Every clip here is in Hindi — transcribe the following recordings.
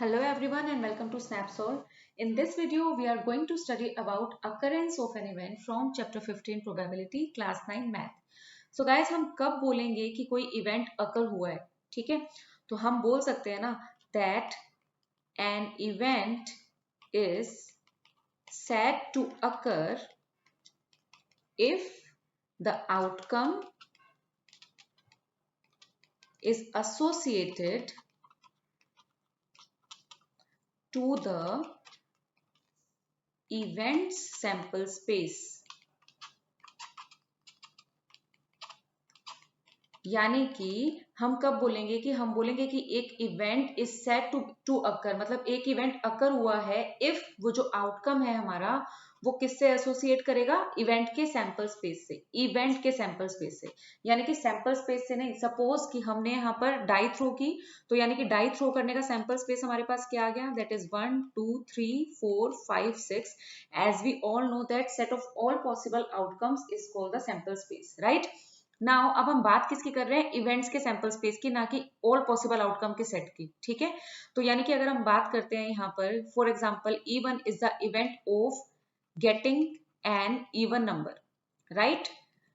Hello everyone and welcome to Snapsol. In this video, we are going to study about occurrence of an event from chapter 15 probability class 9 math. So guys, हम कब बोलेंगे कि कोई event occur हुआ है, ठीक है? तो हम बोल सकते हैं ना that an event is said to occur if the outcome is associated to the event's sample space. यानी कि हम कब बोलेंगे कि हम बोलेंगे कि एक event is set to occur, मतलब एक इवेंट अकर हुआ है इफ वो जो आउटकम है हमारा वो किससे एसोसिएट करेगा, इवेंट के सैंपल स्पेस से, इवेंट के सैंपल स्पेस से। यानी कि सैंपल स्पेस से नहीं, सपोज कि हमने यहाँ पर डाई थ्रो की, तो यानी कि डाई थ्रो करने का सैंपल स्पेस हमारे पास क्या आ गया, that is 1 2 3 4 5 6। As we all know that set of all possible outcomes is called the sample space, right. Now अब हम बात किसकी कर रहे हैं, इवेंट्स के सैंपल स्पेस की, ना कि ऑल पॉसिबल आउटकम के सेट की, ठीक है। तो यानी कि अगर हम बात करते हैं यहाँ पर, for example E1 is the event of getting an even number, right.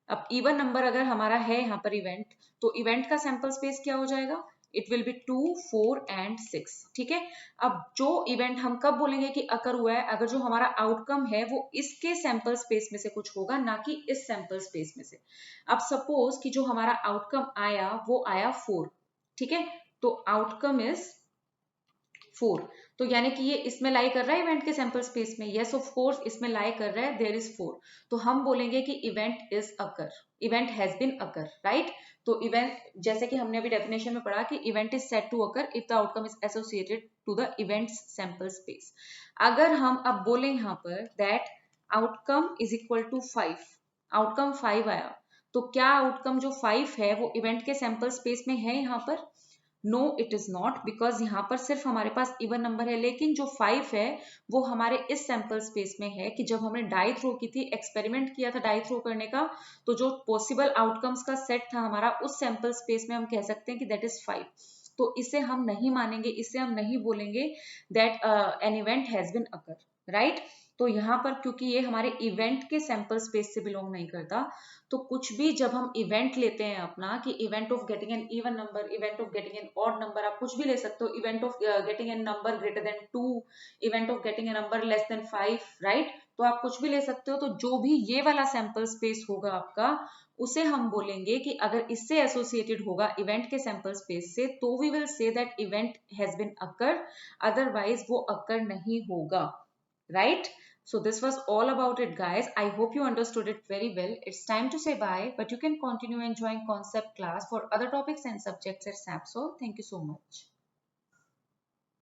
अब इवन नंबर अगर हमारा है यहाँ पर इवेंट, तो इवेंट का सैंपल स्पेस क्या हो जाएगा, इट विल बी 2 4 एंड 6, ठीक है। अब जो इवेंट हम कब बोलेंगे कि अकर हुआ है, अगर जो हमारा आउटकम है वो इसके सैंपल स्पेस में से कुछ होगा, ना कि इस सैंपल स्पेस में से। अब सपोज कि जो हमारा आउटकम आया वो आया 4, ठीक है। तो आउटकम इज 4, तो यानी कि ये इसमें लाई कर रहा है इवेंट के सैंपल स्पेस में, यस ऑफ कोर्स इसमें लाई कर रहा है, देयर इज 4। तो हम बोलेंगे कि event is occur, event has been occur, right. तो इवेंट, जैसे कि हमने अभी डेफिनेशन में पढ़ा कि event is set to occur if the outcome is associated to the events sample space. अगर हम अब बोले यहाँ पर that outcome is equal to 5, outcome 5 आया, तो क्या आउटकम जो 5 है वो इवेंट के सैंपल स्पेस में है यहाँ पर? No it is not, because यहाँ पर सिर्फ हमारे पास इवन नंबर है, लेकिन जो 5 है वो हमारे इस सैंपल स्पेस में है कि जब हमने डाई थ्रो की थी, एक्सपेरिमेंट किया था डाई थ्रो करने का, तो जो पॉसिबल आउटकम्स का सेट था हमारा उस सैंपल स्पेस में हम कह सकते हैं कि दैट इज 5। तो इसे हम नहीं मानेंगे, इसे हम नहीं बोलेंगे that an event has been occur, right. तो यहाँ पर क्योंकि ये हमारे इवेंट के सैंपल स्पेस से बिलोंग नहीं करता, तो कुछ भी जब हम इवेंट लेते हैं अपना कि event of getting an even number, event of getting an odd number, आप कुछ भी ले सकते हो, event of getting an number greater than 2, event of getting an number less than 5, right. तो आप कुछ भी ले सकते हो। तो जो भी ये वाला सैंपल स्पेस होगा आपका, उसे हम बोलेंगे कि अगर इससे एसोसिएटेड होगा इवेंट के सैंपल स्पेस से, तो we will say that event has been occur, otherwise वो अकर नहीं होगा, right? So this was all about it, guys. I hope you understood it very well. It's time to say bye, but you can continue enjoying concept class for other topics and subjects at SAPSO. Thank you so much.